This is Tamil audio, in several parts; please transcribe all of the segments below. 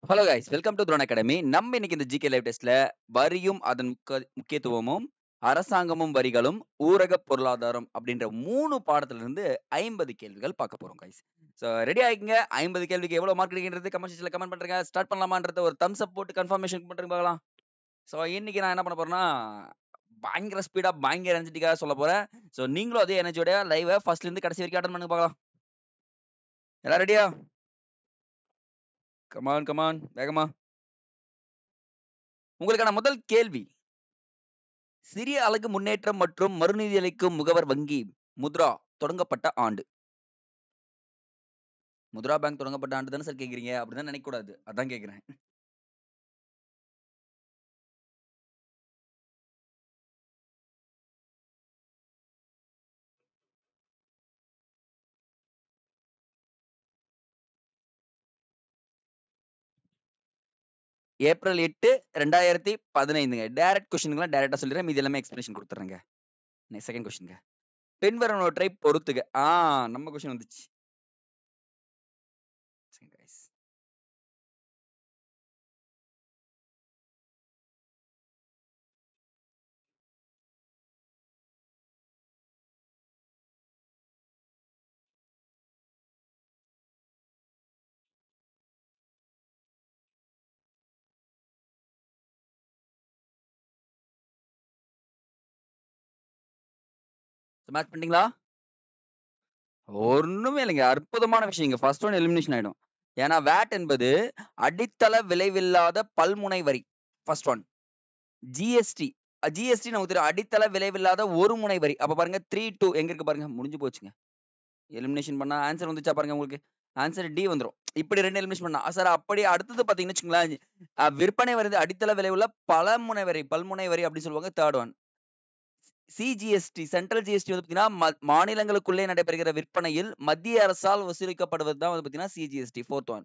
Hello guys, welcome to drone academy. நம்ம இன்னைக்கு இந்த ஜிகே லைவ் டெஸ்ட்ல வரியும் அதன் முக்கியத்துவமும், அரசாங்கமும் வரிகளும், ஊரக பொருளாதாரம் அப்படின்ற 3 பாடத்துல இருந்து 50 கேள்விகள் பார்க்க போறோம் கைஸ். So ready ஆயிக்கங்க. 50 கேள்விக்கு எவ்வளவு மார்க் கிடைக்கின்றது கமெண்ட் செக்ஷன்ல கமெண்ட் பண்றேங்க. ஸ்டார்ட் பண்ணலாமான்றத ஒரு தம்ஸ் அப் போட்டு கன்ஃபர்மேஷன் பண்றேங்க பார்க்கலாம். ஸோ இன்னைக்கு நான் என்ன பண்ண போறேன்னா, பயங்கர ஸ்பீடா, பயங்கர எனர்ஜெட்டிக்கா சொல்ல போறேன். ஸோ நீங்களும் அதே எனர்ஜியோட லைவ ஃபர்ஸ்ட்ல இருந்து கடைசி வரைக்கும் அட்டெண்ட் பண்ணுங்க பார்க்கலாம். எல்லாம் ரெடியா? கமான் கமான் வேகமா. உங்களுக்கான முதல் கேள்வி, சிறிய அலகு முன்னேற்றம் மற்றும் மறுநிதியளிக்கும் முகவர் வங்கி முத்ரா தொடங்கப்பட்ட ஆண்டு. முத்ரா பேங்க் தொடங்கப்பட்ட ஆண்டு தானே சார் கேக்குறீங்க? அப்படிதான் நினைக்க கூடாது. அதான் கேக்குறேன். ஏப்ரல் 8, 2015ங்க. டைரக்ட் கொஸ்டின்க்குலாம் டைரக்ட்டா சொல்லிடுறேன். மீதி எல்லாமே எக்ஸ்பிளனேஷன் குடுத்துறேங்க. செகண்ட் கொஸ்டின்ங்க. பின்வருவனவற்றை பொறுத்துக. நம்ம கொஸ்டின் வந்துச்சு. சரி guys. மேட்ச் பண்ணிட்டீங்களா? ஒண்ணுமே இல்லைங்க. அற்புதமான விஷயம். இங்க ஃபர்ஸ்ட் ஒன் எலிமினேஷன் ஆயிடும். ஏன்னா வாட் என்பது அடித்தள விளைவில்லாத பல்முனை வரி. First one. ஜிஎஸ்டி. ஜிஎஸ்டி நமக்கு தெரியும். அடித்தள விளைவில்லாத ஒரு முனை வரி. அப்ப பாருங்க 3, 2 எங்க இருக்கு பாருங்க. முடிஞ்சு போச்சுங்க. எலிமினேஷன் பண்ணா ஆன்சர் வந்துச்சா பாருங்க உங்களுக்கு. ஆன்சர் டி வந்துரும். இப்படி 2 எலிமினேஷன் பண்ணா. சார் அப்படியே அடுத்தது பாத்தீங்கன்னு வச்சுக்கோங்களேன். விற்பனை வரி அடித்தள விளைவுள்ள பலமுனை வரி, பல்முனை வரி அப்படி சொல்லுவாங்க. Third one. CGST central GST வந்து பாத்தீங்கன்னா மாநிலங்களுக்குள்ளே நடைபெறுகிற விற்பனையில் மத்திய அரசால் வசூலிக்கப்படுவது தான் வந்து பாத்தீங்கன்னா சிஜிஎஸ்டி. Fourth one.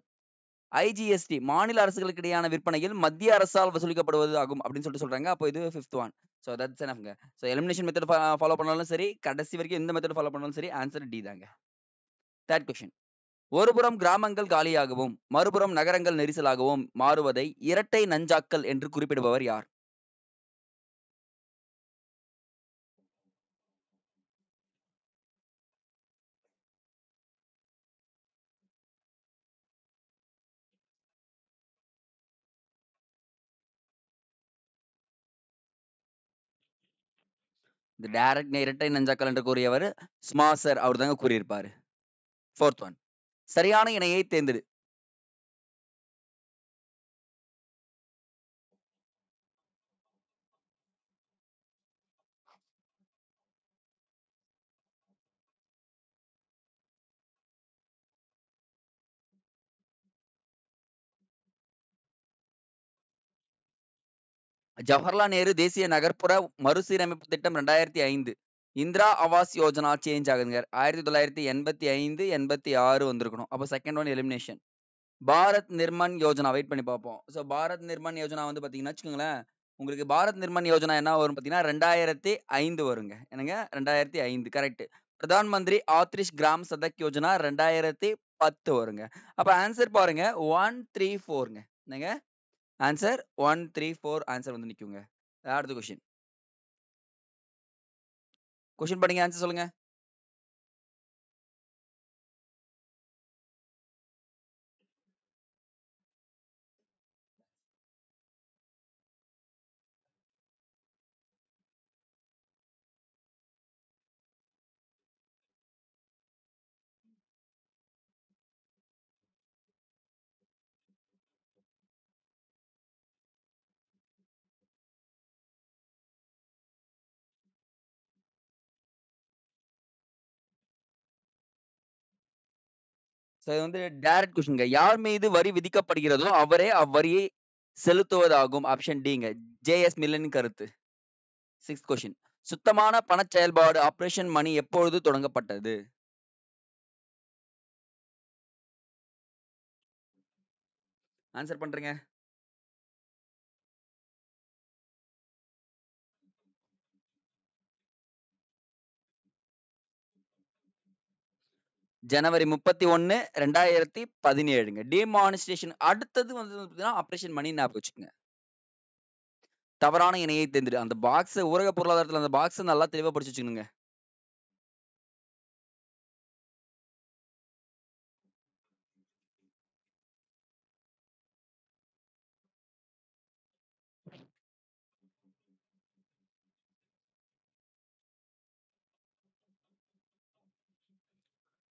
ஐஜிஎஸ்டி மாநில அரசுகளுக்கு இடையான விற்பனையில் மத்திய அரசால் வசூலிக்கப்படுவது ஆகும் அப்படின்னு சொல்றாங்க. அப்போ இது ஃபிஃப்த் ஒன். ஸோ தட்ஸ் எனஃப்ங்க. ஸோ எலிமினேஷன் மெத்தட் ஃபாலோ பண்ணாலும் சரி, கடைசி வரைக்கும் எந்த மெத்தட் ஃபாலோ பண்ணாலும் சரி, ஆன்சர் டி தாங்க. Third question. ஒருபுறம் கிராமங்கள் காலியாகவும் மறுபுறம் நகரங்கள் நெரிசலாகவும் மாறுவதை இரட்டை நஞ்சாக்கல் என்று குறிப்பிடுபவர் யார்? இந்த டைரக்ட் இரட்டை நஞ்சாக்கல் என்று கூறியவர் ஸ்மாசர். அவர் தாங்க கூறியிருப்பாரு. Fourth one. சரியான இணையை தேர்ந்தெடு. ஜவஹர்லால் நேரு தேசிய நகர்ப்புற மறுசீரமைப்பு திட்டம் 2005. இந்திரா ஆவாஸ் யோஜனா சேஞ்ச் ஆகுதுங்க. 1985, 86 வந்திருக்கணும். அப்போ second one elimination. Bharat நிர்மன் Yojana wait பண்ணி பார்ப்போம். ஸோ பாரத் நிர்மன் யோஜனா வந்து பாத்தீங்கன்னா வச்சுக்கோங்களேன், உங்களுக்கு பாரத் நிர்மன் யோஜனா என்ன வரும் பாத்தீங்கன்னா 2005 வருங்க. என்னங்க 2005 கரெக்ட். பிரதான் மந்திரி ஆத்ரிஷ் கிராம் சதக் யோஜனா 2010 வருங்க. அப்ப ஆன்சர் பாருங்க 134ங்க. என்னங்க ஆன்சர் 134 ஆன்சர் வந்து நிக்குங்க. அடுத்த கொஸ்டின். கொஸ்டின் படிங்க, ஆன்சர் சொல்லுங்க. ஸோ இது வந்து டைரக்ட் கொஸ்டின்ங்க. யார் மீது வரி விதிக்கப்படுகிறதோ அவரே அவ்வரியை செலுத்துவதாகும். ஆப்ஷன் டிங்க. ஜே.எஸ். மில்லனின் கருத்து. 6th question. சுத்தமான பணச் செயல்பாடு ஆபரேஷன் மணி எப்பொழுது தொடங்கப்பட்டது? ஆன்சர் பண்றேங்க. ஜனவரி 31, 2017ங்க. டிமானிஸ்ட்ரேஷன் அடுத்தது வந்து பார்த்தீங்கன்னா, ஆப்பரேஷன் மணி ஞாபகம் வச்சுக்கங்க. தவறான இணையை தேர்ந்தெடு. அந்த பாக்ஸ ஊரக பொருளாதாரத்துல அந்த பாக்ஸ நல்லா தெளிவா படிச்சு வச்சுக்கணுங்க.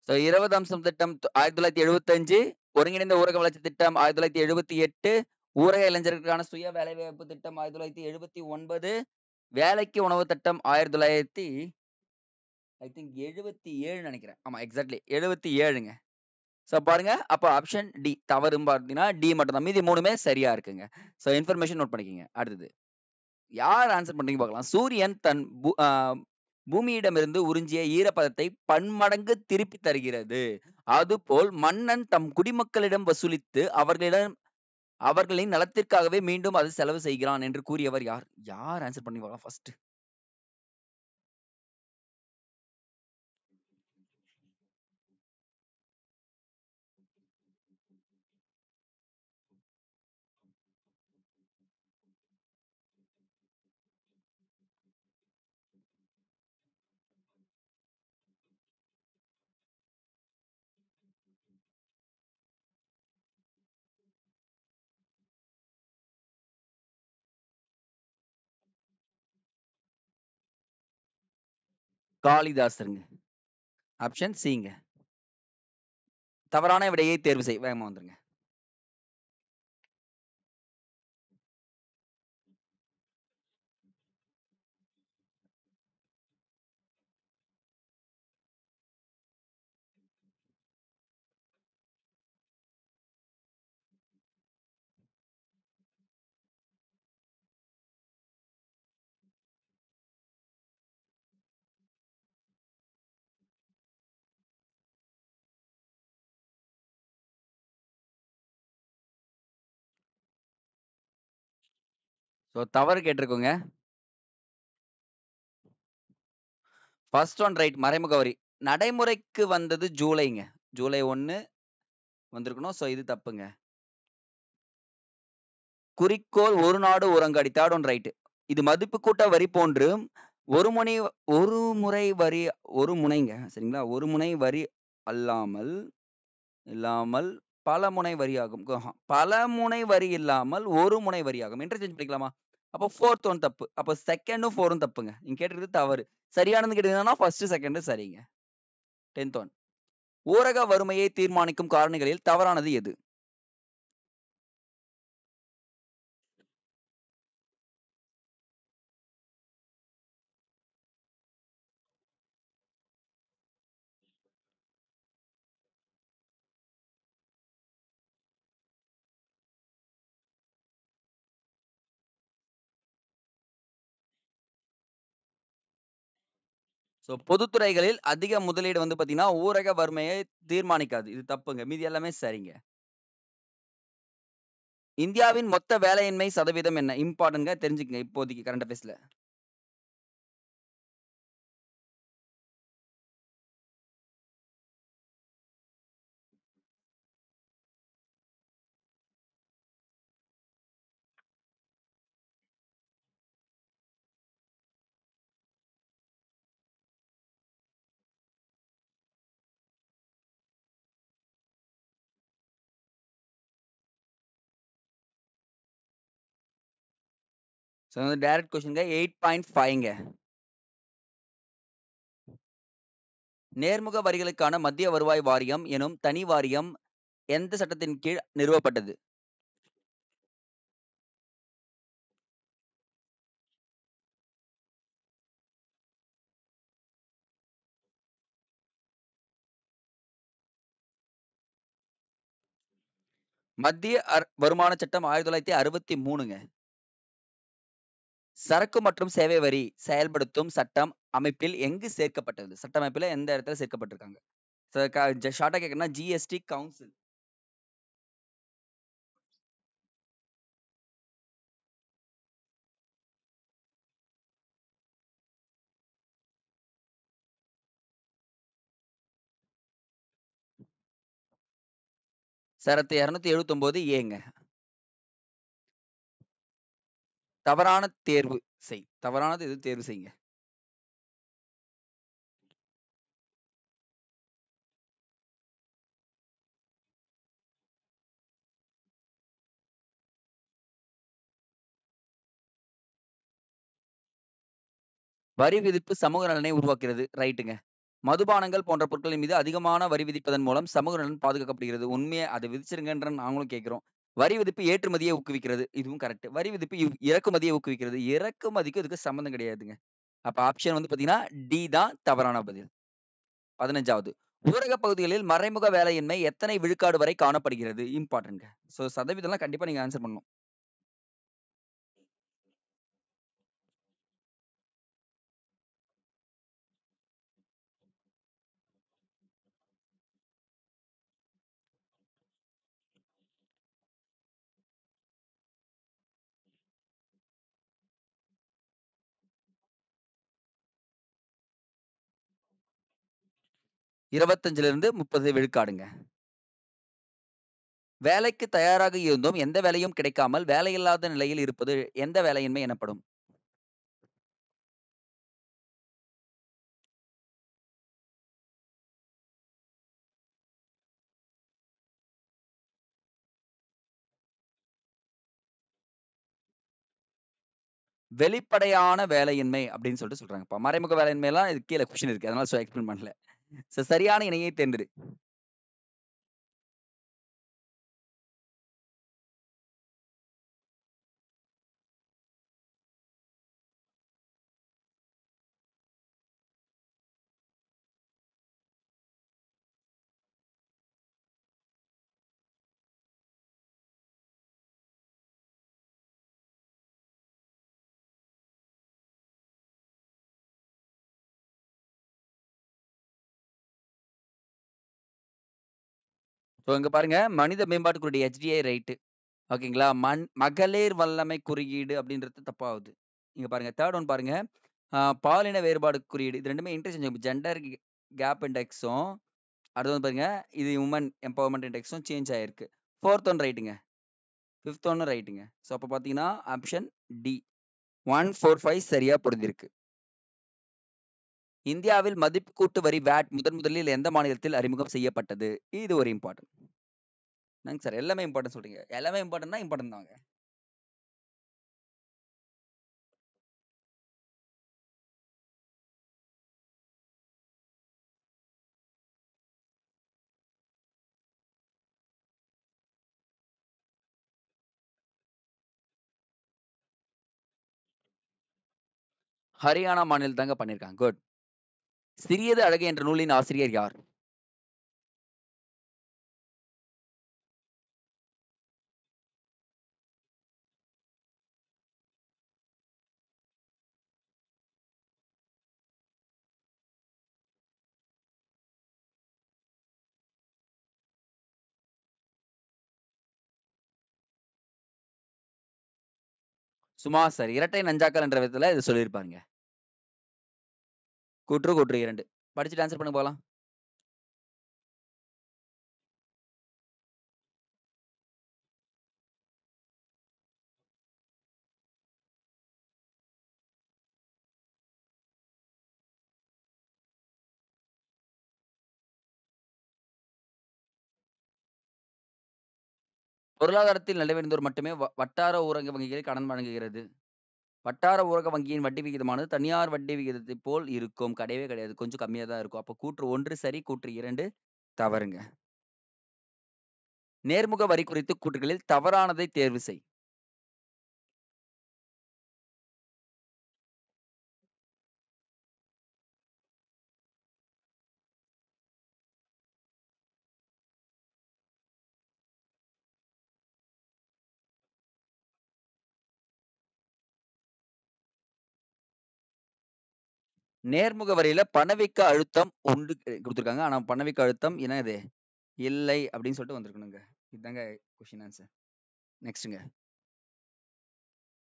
ஸோ 20 அம்சம் திட்டம் 1975, ஒருங்கிணைந்த ஊரக வளர்ச்சி திட்டம் 1978, ஊரக இளைஞர்களுக்கான சுய வேலைவாய்ப்பு திட்டம் 1979, வேலைக்கு உணவு திட்டம் 1900 ஐ திங்க் 77 நெனைக்கிறேன். ஆமா எக்ஸாக்ட்லி 77ங்க. ஸோ பாருங்க, அப்ப ஆப்ஷன் டி தவறுன்னு பார்த்தீங்கன்னா, டி மட்டும் தான். மீதி 3மே சரியா இருக்குங்க. ஸோ இன்ஃபர்மேஷன் நோட் பண்ணிக்கங்க. அடுத்தது. யார் ஆன்சர் பண்றீங்க பார்க்கலாம். சூரியன் தன் பூமியிடமிருந்து உறிஞ்சிய ஈரப்பதத்தை பன்மடங்கு திருப்பித் தருகிறது. அதுபோல் மன்னன் தம் குடிமக்களிடம் வசூலித்து அவர்களின் நலத்திற்காகவே மீண்டும் அது செலவு செய்கிறான் என்று கூறியவர் யார்? யார் ஆன்சர் பண்ணி பார்க்கலாம் ஃபர்ஸ்ட்? காளிதாசருங்க. ஆப்ஷன் சிங்க. தவறான விடையை தேர்வு செய். வேகமா வந்துருங்க. ஸோ தவறு கேட்டிருக்கோங்க. First one right. மறைமுக வரி. நடைமுறைக்கு வந்தது ஜூலைங்க. ஜூலை 1 வந்திருக்கணும். ஸோ இது தப்புங்க. குறிக்கோள் ஒரு நாடு ஒரு அங்காடி. Third one right. இது மதிப்பு கூட்ட வரி போன்று ஒரு முனை ஒரு முறை வரி ஒரு முனைங்க. சரிங்களா? ஒரு முனை வரி அல்லாமல் இல்லாமல் பல முனை வரியாகும். பல முனை வரி இல்லாமல் ஒரு முனை வரியாகும். இன்டர்சேஞ்ச் பண்ணிக்கலாமா? அப்போ 4த் ஒன் தப்பு. அப்போ 2ம் 4ம் தப்புங்க. நீங்க கேட்டிருக்கிறது தவறு. சரியானதுன்னு கேட்டீங்கன்னா, ஃபர்ஸ்ட், செகண்ட் சரிங்க. 10th one. ஊரக வறுமையை தீர்மானிக்கும் காரணிகளில் தவறானது எது? ஸோ பொதுத்துறைகளில் அதிக முதலீடு வந்து பார்த்தீங்கன்னா, ஊரக வறுமையை தீர்மானிக்காது. இது தப்புங்க. மீதி எல்லாமே சரிங்க. இந்தியாவின் மொத்த வேலையின்மை சதவீதம் என்ன? இம்பார்ட்டன்ட்ங்க. தெரிஞ்சுக்கங்க இப்போதைக்கு கரண்ட் அஃபேர்ஸ்ல. ஸோ வந்து டைரக்ட் கொஸ்டின்ங்க 8.5ங்க. நேர்முக வரிகளுக்கான மத்திய வருவாய் வாரியம் எனும் தனி வாரியம் எந்த சட்டத்தின் கீழ் நிறுவப்பட்டது? மத்திய வருமான சட்டம் 1963ங்க. சரக்கு மற்றும் சேவை வரி செயல்படுத்தும் சட்டம் அமைப்பில் எங்கு சேர்க்கப்பட்டது? சட்ட அமைப்பில எந்த இடத்துல சேர்க்கப்பட்டிருக்காங்க? ஷார்ட்டா கேட்கணும்னா ஜிஎஸ்டி கவுன்சில். சரத்து 279 ஏங்க. தவறான தேர்வு செய். தவறானது எது தேர்வு செய்யுங்க. வரி விதிப்பு சமூக நலனை உருவாக்குகிறது. ரைட்டுங்க. மதுபானங்கள் போன்ற பொருட்களின் மீது அதிகமான வரி விதிப்பதன் மூலம் சமூக நலன் பாதுகாக்கப்படுகிறது. உண்மையா அத விதிச்சிருங்கன்ற நாங்களும் கேட்கிறோம். வரி விதிப்பு ஏற்றுமதியை ஊக்குவிக்கிறது. இதுவும் கரெக்ட். வரி விதிப்பு இறக்குமதியை ஊக்குவிக்கிறது. இறக்குமதிக்கும் இதுக்கும் சம்மந்தம் கிடையாதுங்க. அப்ப ஆப்ஷன் வந்து பார்த்தீங்கன்னா, டி தான் தவறான பதில். 15வது ஊரகப் பகுதிகளில் மறைமுக வேலையின்மை எத்தனை விழுக்காடு வரை காணப்படுகிறது? இம்பார்ட்டன்ட்ங்க. சோ சதவீதம்லாம் கண்டிப்பா நீங்க ஆன்சர் பண்ணணும். 25லிருந்து 30 விழுக்காடுங்க. வேலைக்கு தயாராக இருந்தும் எந்த வேலையும் கிடைக்காமல் வேலையில்லாத நிலையில் இருப்பது எந்த வேலையின்மை எனப்படும்? வெளிப்படையான வேலையின்மை அப்படின்னு சொல்லிட்டு சொல்றாங்கப்பா. மறைமுக வேலையின்மைலாம் இதுக்கு கீழ கொஸ்டின் இருக்கு. அதனால எக்ஸ்பிளைன் பண்ணல. சரியான இணையை தேர்ந்தெடு. சோ இங்க பாருங்க, மனித மேம்பாட்டுக்குரிய HDI ரைட். ஓகேங்களா? மகளிர் வல்லமை குறியீடு அப்படின்றது தப்பாவுது. இங்க பாருங்க 3 ஒன் பாருங்க. பாலின வேறுபாடு குறியீடு. இது 2மே இன்டர்சேஞ்ச் ஜெண்டர் கேப் இண்டெக்ஸும், அடுத்து வந்து பாருங்க, இது வுமன் எம்பவர்மென்ட் இண்டெக்ஸும் சேஞ்ச் ஆயிருக்கு. 4த் ஒன் ரைட்டுங்க. 5த் ஒன்னும் ரைட்டுங்க. சோ அப்ப பார்த்தீங்கன்னா, ஆப்ஷன் டி 145 சரியா பொருந்திருக்கு. இந்தியாவில் மதிப்பு கூட்டு வரி வாட் முதலில் எந்த மாநிலத்தில் அறிமுகம் செய்யப்பட்டது? இது ஒரு இம்பார்ட்டன்ட். என்னங்க சார் எல்லாமே இம்பார்ட்டன்ட் சொல்றீங்க? எல்லாமே இம்பார்ட்டன்ட்னா இம்பார்ட்டன்ட் தாங்க. ஹரியானா மாநிலம் தாங்க பண்ணியிருக்காங்க. குட். சிறியது அழகு என்ற நூலின் ஆசிரியர் யார்? சுமா சார். இரட்டை நஞ்சாக்கல் என்ற விதத்துல இத சொல்லியிருப்பாருங்க. கூற்று 2. படிச்சுட்டு ஆன்சர் பண்ணுங்க பார்க்கலாம். பொருளாதாரத்தில் நலிவடைந்தோர் மட்டுமே வட்டார ஊரக வங்கிகளில் கடன் வழங்குகிறது. வட்டார ஊரக வங்கியின் வட்டி விகிதமானது தனியார் வட்டி விகிதத்தைப் போல் இருக்கும். கிடையவே கிடையாது. கொஞ்சம் கம்மியா தான் இருக்கும். அப்ப கூற்று 1 சரி, கூற்று 2 தவறுங்க. நேர்முக வரி குறித்து கூற்றுகளில் தவறானதை தேர்வு செய். நேர்முக வரியில பணவீக்க அழுத்தம் உண்டு குடுத்துருக்காங்க. ஆனா பணவீக்க அழுத்தம் என்னது? இல்லை அப்படின்னு சொல்லிட்டு வந்திருக்கணுங்க. இதாங்க கொஸ்டின் ஆன்சர். நெக்ஸ்ட்ங்க.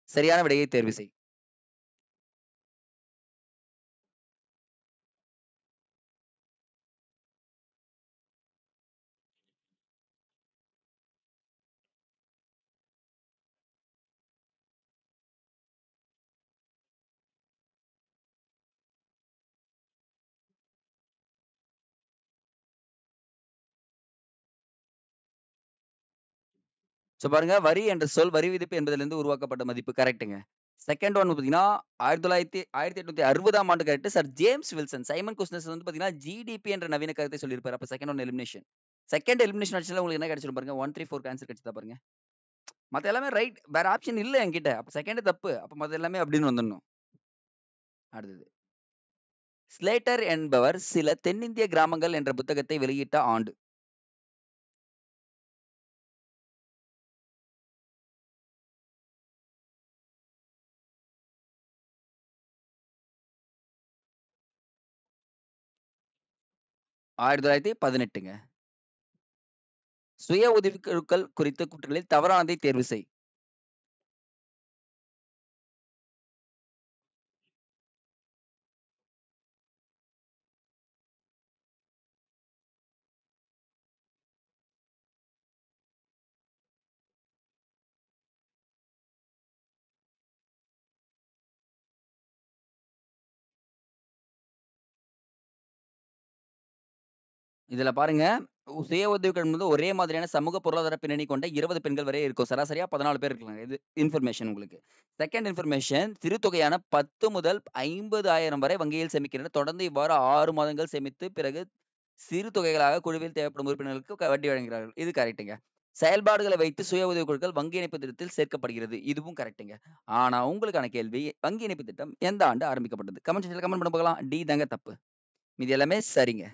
சரியான விடையை தேர்வு செய். சோ பாருங்க, வரி என்ற சொல் வரி விதிப்பு என்பதிலிருந்து உருவாக்கப்பட்ட மதிப்பு. கரெக்ட்டுங்க. செகண்ட் ஒன் பார்த்தீங்கன்னா, 1860ஆம் ஆண்டு correct. Sir James Wilson. Simon Kuznets வந்து பார்த்தீங்கன்னா, ஜிடிபி என்ற நவீன கருத்தை சொல்லியிருப்பாரு. அப்ப second one elimination. Second elimination ஆச்சுல உங்களுக்கு என்ன கிடைச்சிரும் பாருங்க. 1, 3, 4 ஆன்சர் கிடைச்சதா பாருங்க. மத்த எல்லாமே ரைட். வேற ஆப்ஷன் இல்ல என்கிட்ட. அப்ப செகண்ட் தப்பு. அப்ப மத்த எல்லாமே அப்படின்னு வந்துடணும். அடுத்தது. ஸ்லேட்டர் என்பவர் சில தென்னிந்திய கிராமங்கள் என்ற புத்தகத்தை வெளியிட்ட ஆண்டு. ஆ 1918ங்க. சுய உதவிக்குழுக்கள் குறித்த கூற்றுகளில் தவறானதை தேர்வு செய். இதுல பாருங்க, சுய உதவிக்குழு என்பது ஒரே மாதிரியான சமூக பொருளாதார பின்னணி கொண்ட 20 பெண்கள் வரை இருக்கும். சராசரியா 14 பேர் இருக்கலாம். இது இன்ஃபர்மேஷன் உங்களுக்கு. செகண்ட் இன்ஃபர்மேஷன் சிறுதொகையான 10 முதல் 50,000 வரை வங்கியில் சேமிக்கின்றனர். தொடர்ந்து இவ்வாறு 6 மாதங்கள் சேமித்து பிறகு சிறு தொகைகளாக குழுவில் தேவைப்படும் உறுப்பினர்களுக்கு வட்டி வழங்குகிறார்கள். இது கரெக்ட்டுங்க. செயல்பாடுகளை வைத்து சுய உதவிக் குழுக்கள் வங்கி இணைப்பு திட்டத்தில் சேர்க்கப்படுகிறது. இதுவும் கரெக்ட்டுங்க. ஆனா உங்களுக்கான கேள்வி, வங்கி இணைப்பு திட்டம் எந்த ஆண்டு ஆரம்பிக்கப்பட்டது? கமெண்ட் செக்ஷன்ல கமெண்ட் பண்ண பார்க்கலாம். டி தாங்க தப்பு. மீதி எல்லாமே சரிங்க.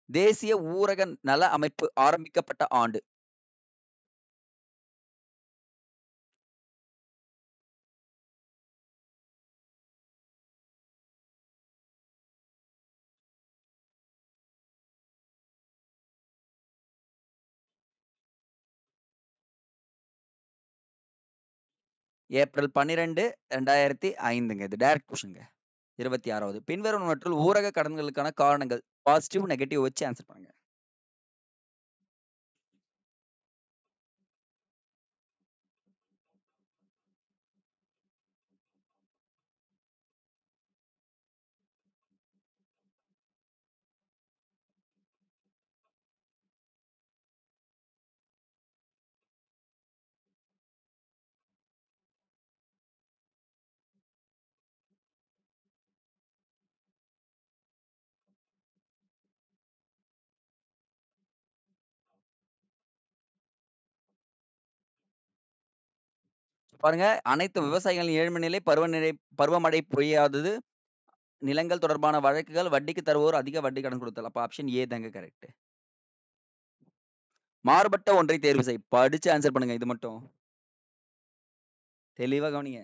தேசிய ஊரக நல அமைப்பு ஆரம்பிக்கப்பட்ட ஆண்டு. ஏப்ரல் 12, 2005ங்க. இது டைரக்ட் கொஸ்டின்ங்க. 26வது. பின்வருவனவற்றுள் ஊரக கடன்களுக்கான காரணங்கள் பாசிட்டிவ், நெகட்டிவ் வச்சு ஆன்சர் பண்ணுங்க. பாருங்க, அனைத்து விவசாயிகளின் ஏழ்மை நிலை, பருவமழை பொய்யாதது, நிலங்கள் தொடர்பான வழக்குகள், வட்டிக்கு தருவோர் அதிக வட்டி கடன் கொடுத்தல். அப்ப ஆப்ஷன் ஏ தாங்க கரெக்ட். மாறுபட்ட ஒன்றை தேர்வு செய். படிச்சு ஆன்சர் பண்ணுங்க இது மட்டும். தெளிவா கவனிங்க.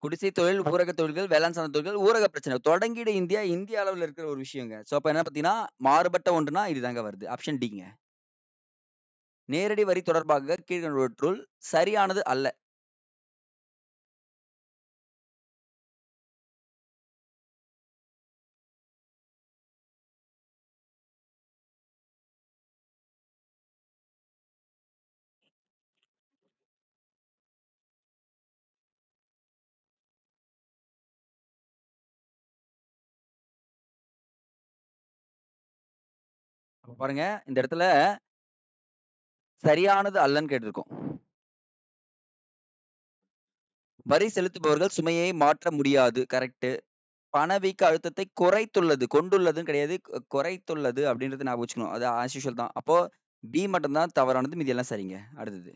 குடிசை தொழில், ஊரக தொழில்கள், வேளாண் சார்ந்த தொழில்கள், ஊரக பிரச்சனை. தொடங்கிட இந்தியா, இந்திய அளவுல இருக்கிற ஒரு விஷயங்க. சோ அப்ப என்ன பார்த்தீங்கன்னா, மாறுபட்ட ஒன்றுனா இதுதாங்க வருது. ஆப்ஷன் டிங்க. நேரடி வரி தொடர்பாக கீழ்க்கண்டவற்றுள் சரியானது அல்ல. அப்ப பாருங்க, இந்த இடத்துல சரியானது அல்லன்னு கேட்டிருக்கோம். வரி செலுத்துபவர்கள் சுமையை மாற்ற முடியாது. கரெக்ட். பணவீக்க அழுத்தத்தை குறைத்துள்ளது. கொண்டுள்ளதுன்னு கிடையாது. குறைத்துள்ளது அப்படின்றத ஞாபகம் வச்சுக்கணும். அது ஆஸ் யூசுவல் தான். அப்போ பி மட்டும் தான் தவறானது. மீதி எல்லாம் சரிங்க. அடுத்தது.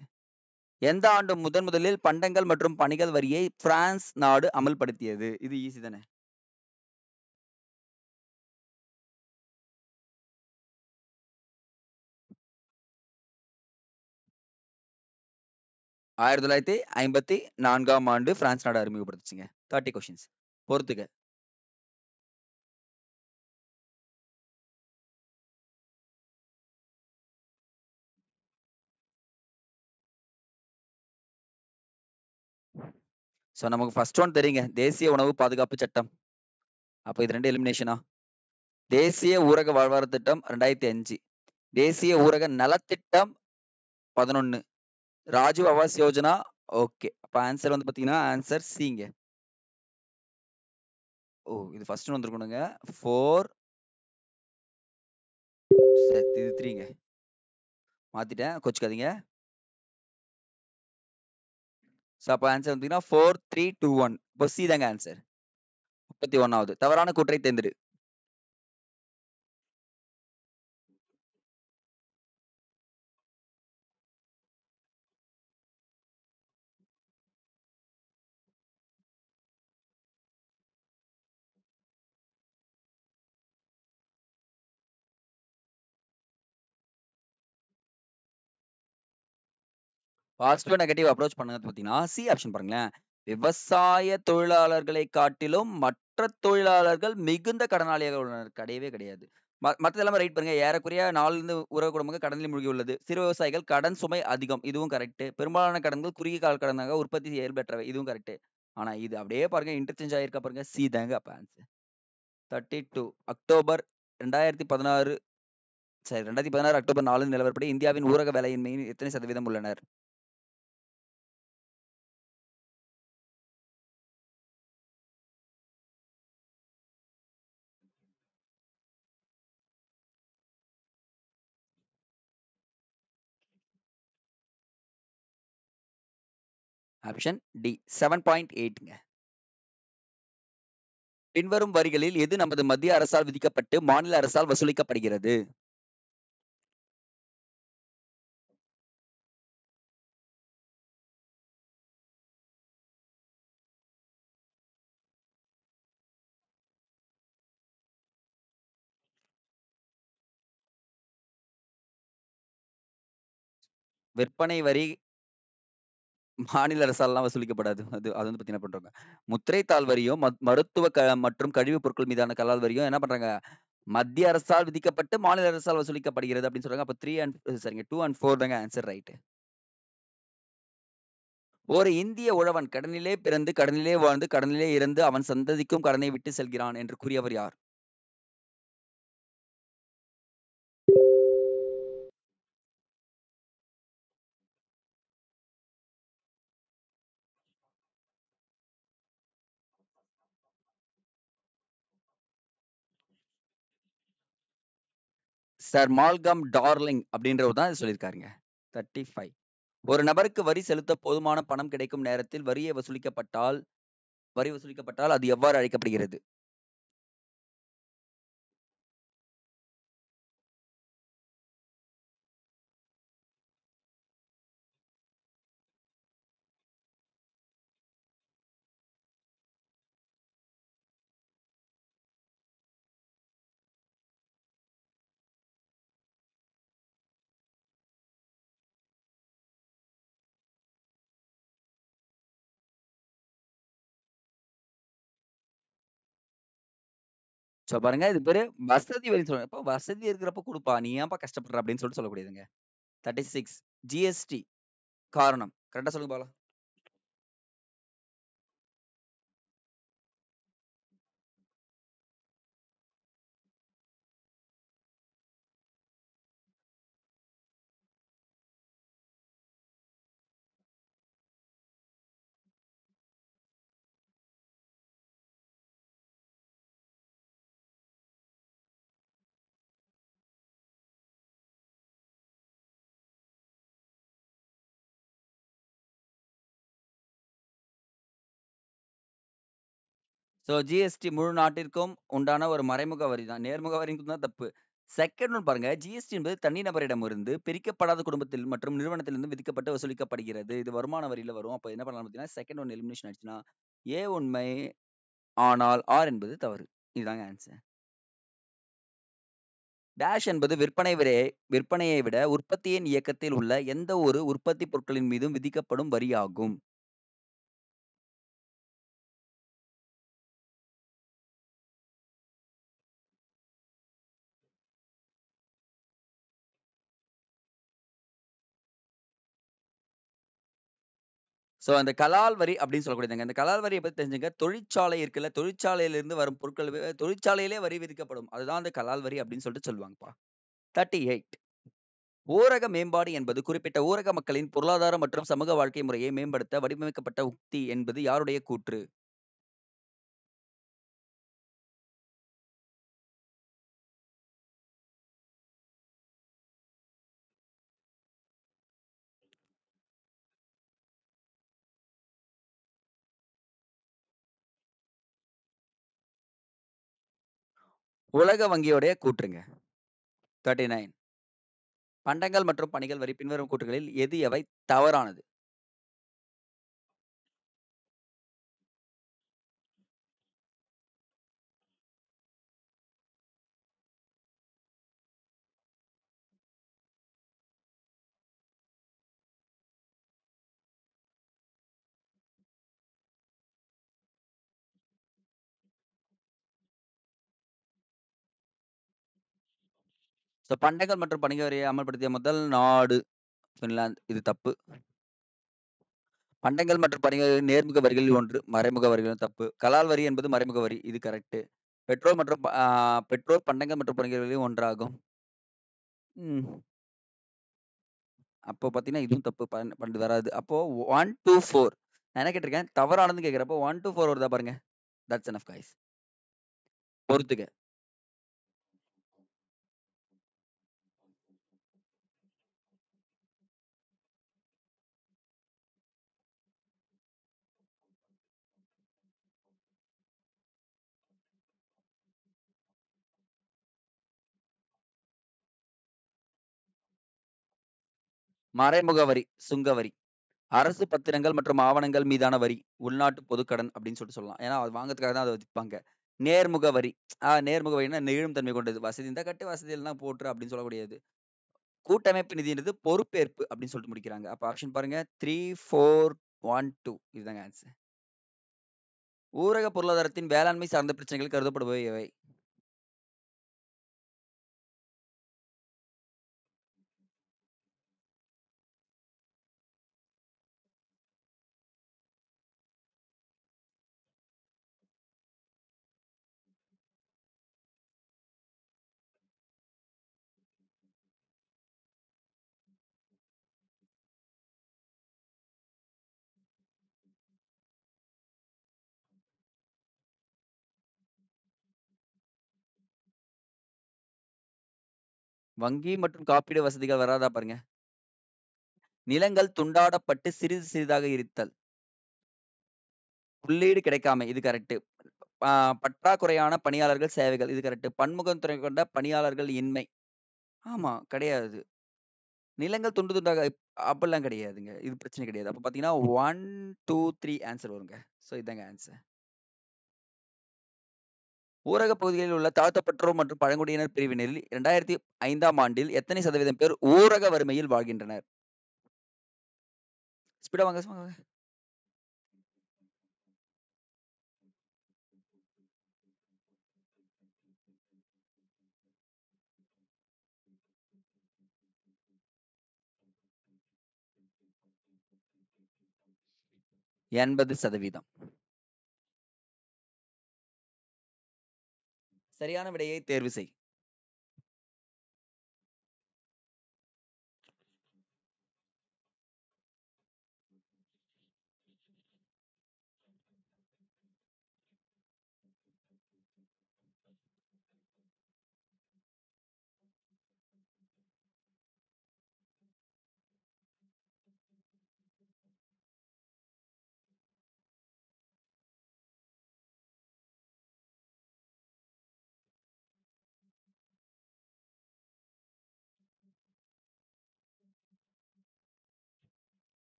எந்த ஆண்டு முதலில் பண்டங்கள் மற்றும் பணிகள் வரியை பிரான்ஸ் நாடு அமல்படுத்தியது? இது ஈஸி தானே. 1954ஆம் ஆண்டு பிரான்ஸ் நாடு அறிமுகப்படுத்துச்சுங்க. 30 கொஸ்டின்ஸ். பொறுத்துக்க. சோ நமக்கு ஃபர்ஸ்ட் ஒன் தெரியுங்க. தேசிய உணவு பாதுகாப்பு சட்டம். அப்ப இது 2 எலிமினேஷனா? தேசிய ஊரக வாழ்வாதார திட்டம் 2005. தேசிய ஊரக நலத்திட்டம் 11. ராஜீவ் ஆவாஸ் யோஜனா ஓகே. அப்ப ஆன்சர் வந்து பார்த்தீங்கன்னா, ஆன்சர் சிங்க. ஓ! இது ஃபர்ஸ்ட் ஒன் வந்திருக்கணுங்க. 4 இது 3ங்க. மாத்திட்டேன். கோச்சுக்காதீங்க. ஸோ அப்ப ஆன்சர் பார்த்தீங்கன்னா 4, 3, 2, 1. இப்போ சி தாங்க ஆன்சர். 31வது. தவறான கூற்றை தேர்ந்தெடு. பாசிட்டிவ், நெகட்டிவ் அப்ரோச் பண்ணது பார்த்தீங்கன்னா, சி ஆப்ஷன் பாருங்களேன். விவசாய தொழிலாளர்களைக் காட்டிலும் மற்ற தொழிலாளர்கள் மிகுந்த கடனாளியாக உள்ளனர். கிடையவே கிடையாது. மத்தது எல்லாமே ரைட் பாருங்க. ஏறக்குறைய 4லிருந்து ஊரக குடும்பங்கள் கடனில் மூழ்கியுள்ளது. சிறு விவசாயிகள் கடன் சுமை அதிகம். இதுவும் கரெக்ட். பெரும்பாலான கடன்கள் குறுகிய கால கடனாக உற்பத்தி இயல்பற்றவை. இதுவும் கரெக்ட். ஆனா இது அப்படியே பாருங்க இன்டர்சேஞ்ச் ஆயிருக்கா பாருங்க. சி தாங்க அப்ப ஆன்சர். 32 அக்டோபர் 2016 சரி 2016 அக்டோபர் 4 நிலவரப்படி இந்தியாவின் ஊரக வேலையின்மையின் எத்தனை சதவீதம் உள்ளனர்? ஆப்ஷன் டி 7.8ங்க. பின்வரும் வரிகளில் எது நமது மத்திய அரசால் விதிக்கப்பட்டு மாநில அரசால் வசூலிக்கப்படுகிறது? விற்பனை வரி மாநில அரசால்லாம் வசூலிக்கப்படாது. அது வந்து பார்த்தீங்கன்னா பண்றாங்க. முத்திரை தாள் வரியும், மருத்துவ மற்றும் கழிவுப் பொருட்கள் மீதான கலால் வரியும் என்ன பண்றாங்க? மத்திய அரசால் விதிக்கப்பட்டு மாநில அரசால் வசூலிக்கப்படுகிறது அப்படின்னு சொல்றாங்க. அப்ப 3 அண்ட் சாரிங்க 2 அண்ட் 4 தாங்க ஆன்சர் ரைட். ஒரு இந்திய உழவன் கடனிலே பிறந்து, கடனிலே வாழ்ந்து, கடனிலே இறந்து அவன் சந்ததிக்கும் கடனை விட்டு செல்கிறான் என்று கூறியவர் யார்? சர் மால்கம் டார்லிங் அப்படின்றவர் தான் இத சொல்லியிருக்காருங்க. 35 ஒரு நபருக்கு வரி செலுத்த போதுமான பணம் கிடைக்கும் நேரத்தில் வரி வசூலிக்கப்பட்டால் அது எவ்வாறு அழைக்கப்படுகிறது? சோ பாருங்க இது பேரு வசதி வரின்னு சொல்லுவாங்க. "எப்பா வசதி இருக்கிறப்ப குடுப்பா. நீ ஏன்பா கஷ்டப்படுற?" அப்படின்னு சொல்லிட்டு சொல்லக்கூடியதுங்க. 36 ஜிஎஸ்டி காரணம். கரெக்ட்டா சொல்லுங்க பாக்கலாம். சோ ஜிஎஸ்டி முழு நாட்டிற்கும் உண்டான ஒரு மறைமுக வரி தான். நேர்முக வரிக்கும் தான் தப்பு. செகண்ட் ஒன் பாருங்க. ஜிஎஸ்டி என்பது தனிநபரிடமிருந்து பிரிக்கப்படாத குடும்பத்தில் மற்றும் நிறுவனத்திலிருந்து விதிக்கப்பட்டு வசூலிக்கப்படுகிறது. இது வருமான வரியில வரும். அப்ப என்ன பண்ணலாம் பார்த்தீங்கன்னா, செகண்ட் ஒன் எலிமினேஷன் ஆயிடுச்சுன்னா, ஏ உண்மை. ஆனால் ஆர் என்பது தவறு. இதுதாங்க ஆன்சர். டேஷ் என்பது விற்பனையை விட உற்பத்தியின் இயக்கத்தில் உள்ள எந்த ஒரு உற்பத்தி பொருட்களின் மீதும் விதிக்கப்படும் வரியாகும். சோ அந்த கலால் வரி அப்படின்னு சொல்லக்கூடியதுங்க. இந்த கலால் வரிய பத்தி தெரிஞ்சுங்க. தொழிற்சாலை இருக்குல்ல, தொழிற்சாலையிலிருந்து வரும் பொருட்கள் தொழிற்சாலையிலே வரி விதிக்கப்படும். அதுதான் அந்த கலால் வரி அப்படின்னு சொல்லிட்டு சொல்லுவாங்கப்பா. 38 ஊரக மேம்பாடு என்பது குறிப்பிட்ட ஊரக மக்களின் பொருளாதார மற்றும் சமூக வாழ்க்கை முறையை மேம்படுத்த வடிவமைக்கப்பட்ட உக்தி என்பது யாருடைய கூற்று? உலக வங்கியோடைய கூற்றுங்க. 39. பண்டங்கள் மற்றும் பணிகள் வரி பின்வரும் கூற்றுகளில் எவை தவறானது? பண்டங்கள் மற்றும் பணிகள் வரியை அமல்படுத்திய முதல் நாடு பின்லாந்து. இது தப்பு. பண்டங்கள் மற்றும் பணிகள் நேர்முக வரிகளில் ஒன்று, மறைமுக வரிகளும் தப்பு. கலால் வரி என்பது மறைமுக வரி. இது கரெக்ட். பெட்ரோல் பண்டங்கள் மற்றும் பணிகளில் ஒன்றாகும். ம். அப்போ பார்த்தீங்கன்னா, இதுவும் தப்பு. 12 வராது. அப்போ 1, 2, 4 நான் என்ன கேட்டிருக்கேன்? தவறானதுன்னு கேட்கிறேன். அப்போ 1, 2, 4 வருதா பாருங்க. That's enough guys. பொறுத்துக்க. மறைமுக வரி, சுங்க வரி. அரசு பத்திரங்கள் மற்றும் ஆவணங்கள் மீதான வரி. உள்நாட்டு பொதுக்கடன் அப்படின்னு சொல்லிட்டு சொல்லலாம். ஏன்னா, அது வாங்குறதுக்காக தான் அத விப்பாங்க. நேர்முக வரி. நேர்முக வரின்னா நெகிழும் தன்மை கொண்டது. வசதி இருந்தா கட்டு, வசதி இல்லன்னா போட்டுரு அப்படின்னு சொல்லக்கூடியது. கூட்டமைப்பு நிதின்றது பொறுப்பேற்பு அப்படின்னு சொல்லிட்டு முடிக்கிறாங்க. அப்ப ஆப்ஷன் பாருங்க. 3, 4, 1, 2 இதுதாங்க ஆன்சர். ஊரக பொருளாதாரத்தின் வேளாண்மை சார்ந்த பிரச்சனைகள் கருதப்படுபவை எவை? வங்கி மற்றும் காப்பீடு வசதிகள் வராதா பாருங்க. நிலங்கள் துண்டாடப்பட்டு சிறிது சிறிதாக இருத்தல். உள்ளீடு கிடைக்காமை. இது கரெக்ட். பற்றாக்குறையான பணியாளர்கள் சேவைகள். இது கரெக்ட். பன்முகத்துறை கொண்ட பணியாளர்கள் இன்மை. ஆமா, கிடையாது. நிலங்கள் துண்டு துண்டாக அப்படிலாம் கிடையாதுங்க. இது பிரச்சனை கிடையாது. அப்ப பார்த்தீங்கன்னா 1, 2, 3 ஆன்சர் வருங்க. இதாங்க ஆன்சர். ஊரகப் பகுதிகளில் உள்ள தாழ்த்தப்பட்டோர் மற்றும் பழங்குடியினர் பிரிவினரில் 2005ஆம் ஆண்டில் எத்தனை சதவீதம் பேர் ஊரக வறுமையில் வாழ்கின்றனர்? ஸ்பீடா வாங்க. 80%. சரியான விடையை தேர்வு செய்.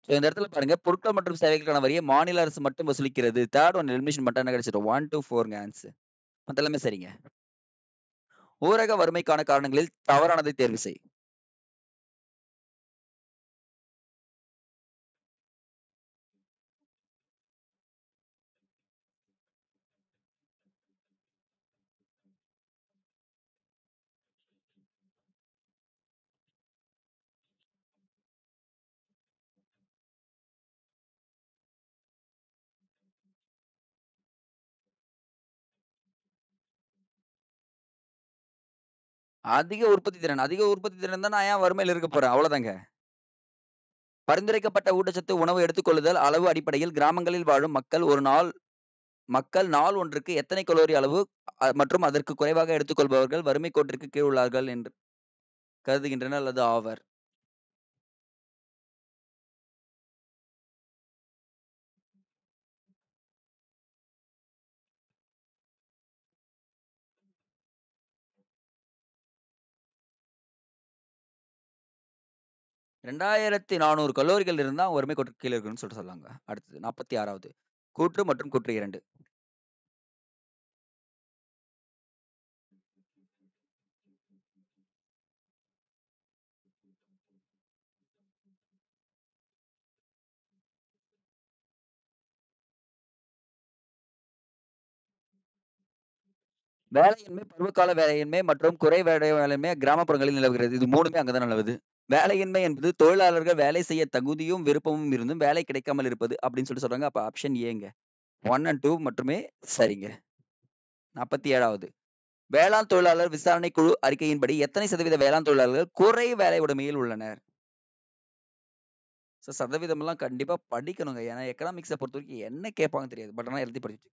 இந்த இடத்துல பாருங்க, பொருட்கள் மற்றும் சேவைகளுக்கான வரியை மாநில அரசு மட்டும் வசூலிக்கிறது. 3rd ஒன் எலிமினேஷன் மட்டும் என்ன கிடைச்சிடும்? 1, 2, 4ங்க ஆன்சர். மத்த எல்லாமே சரிங்க. ஊரக வறுமைக்கான காரணங்களில் தவறானதை தேர்வு செய். அதிக உற்பத்தி திறன். அதிக உற்பத்தி திறன் தான் நான் ஏன் வறுமையில இருக்க போறேன்? அவ்வளோதாங்க. பரிந்துரைக்கப்பட்ட ஊட்டச்சத்து உணவு எடுத்துக்கொள்ளுதல் அளவு அடிப்படையில் கிராமங்களில் வாழும் மக்கள் நாள் ஒன்றுக்கு எத்தனை கலோரி அளவு மற்றும் அதற்கு குறைவாக எடுத்துக்கொள்பவர்கள் வறுமை கோட்டிற்கு கீழ் உள்ளார்கள் என்று கருதுகின்றனர் அல்லது ஆவர். " 2400 கலோரிகள் இருந்தா வறுமை கோட்டிற்கு கீழ இருக்குன்னு சொல்லிட்டு சொல்லாங்க. அடுத்தது 46வது. கூற்று மற்றும் கூற்று 2. வேலையின்மை, பருவகால வேலையின்மை மற்றும் குறை வேலையின்மை கிராமப்புறங்களில் நிலவுகிறது. இது 3மே அங்க தான் நிலவுது. வேலையின்மை என்பது தொழிலாளர்கள் வேலை செய்ய தகுதியும், விருப்பமும் இருந்தும் வேலை கிடைக்காமல் இருப்பது அப்படின்னு சொல்லிட்டு சொல்றாங்க. அப்ப ஆப்ஷன் ஏங்க. 1 அண்ட் 2 மட்டுமே சரிங்க. 47வது. வேளாண் தொழிலாளர் விசாரணை குழு அறிக்கையின்படி எத்தனை சதவீத வேளாண் தொழிலாளர்கள் குறை வேலை உடைமையில் உள்ளனர்? சதவீதம்லாம் கண்டிப்பா படிக்கணுங்க. ஏன்னா எக்கனாமிக்ஸ பொறுத்தவரைக்கும் என்ன கேட்பாங்கன்னு தெரியாது. பட் ஆனா எழுதி படிச்சு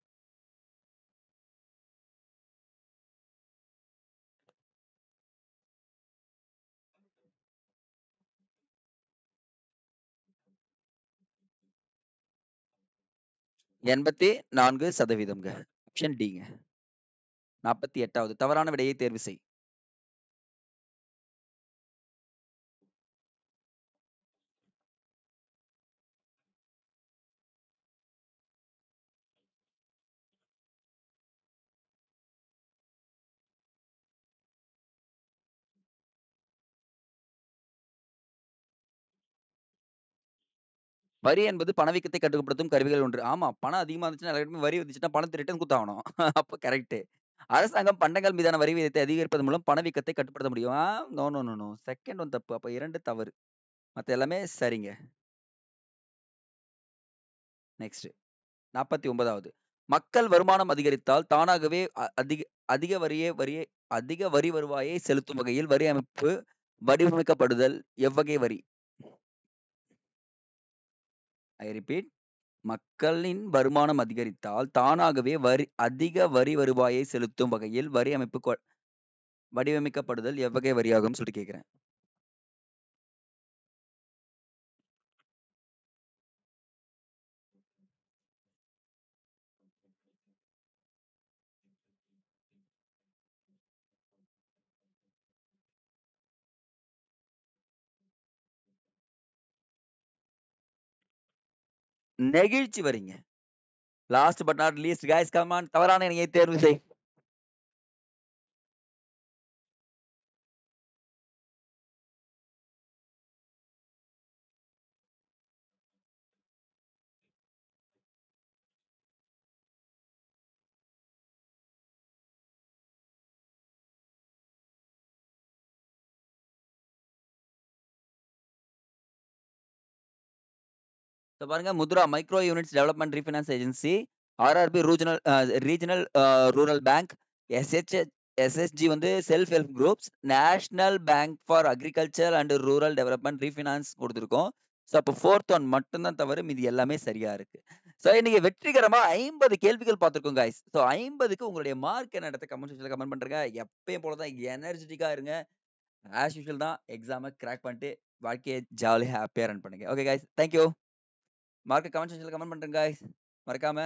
84%ங்க. ஆப்ஷன் டிங்க. 48வது. தவறான விடையை தேர்வு செய். வரி என்பது பணவீக்கத்தை கட்டுப்படுத்தும் கருவிகள் ஒன்று. ஆமா, பணம் அதிகமா இருந்துச்சுன்னா எல்லாருக்குமே வரி விதிச்சுட்டா பணத்த ரிட்டர்ன் குடுத்தாகணும். அப்ப கரெக்ட்டு. அரசாங்கம் பண்டங்கள் மீதான வரி விகிதத்தை அதிகரிப்பதன் மூலம் பணவீக்கத்தை கட்டுப்படுத்த முடியும். No, no, no, no. Second one தப்பு. அப்ப 2 தவறு. மத்த எல்லாமே சரிங்க. நெக்ஸ்ட் 49வது. மக்கள் வருமானம் அதிகரித்தால் தானாகவே அதிக அதிக வரியே வரியே அதிக வரி வருவாயை செலுத்தும் வகையில் வரி அமைப்பு வடிவமைக்கப்படுதல் எவ்வகை வரி? I repeat. மக்களின் வருமானம் அதிகரித்தால் தானாகவே அதிக வரி வருவாயை செலுத்தும் வகையில் வரி அமைப்பு வடிவமைக்கப்படுதல் எவ்வகை வரியாகும்னு சொல்லிட்டு கேட்கிறேன். நெகிழ்ச்சி வரிங்க. Last but not least guys come on. தவறான இணையை தேர்வு செய். பாருங்க, Mudra micro units development refinance agency, RRB regional rural bank, SSG வந்து self help groups, national bank for agriculture and rural development refinance கொடுத்துருக்கோம். ஸோ அப்போ 4th ஒன் மட்டும்தான் தவிர மீதி எல்லாமே சரியா இருக்கு. ஸோ இன்னைக்கு வெற்றிகரமா 50 கேள்விகள் பார்த்துருக்கோம் கைஸ். ஸோ 50க்கு உங்களுடைய மார்க் என்ன இடத்த கமெண்ட் செக்ஷன்ல கமெண்ட் பண்றேங்க. எப்பயும் போல தான் எனர்ஜெட்டிக்கா இருங்க. ஆஸ் யூஷுவல் தான் எக்ஸாமை கிராக் பண்ணிட்டு வாழ்க்கையை ஜாலியாக ஹாப்பியாக ரன் பண்ணுங்க. Okay guys, thank you. மார்க்க கமெண்ட் செக்ஷன்ல கமெண்ட் பண்றேன் गाइस மறக்காம.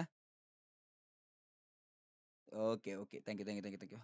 ஓகே. Thank you.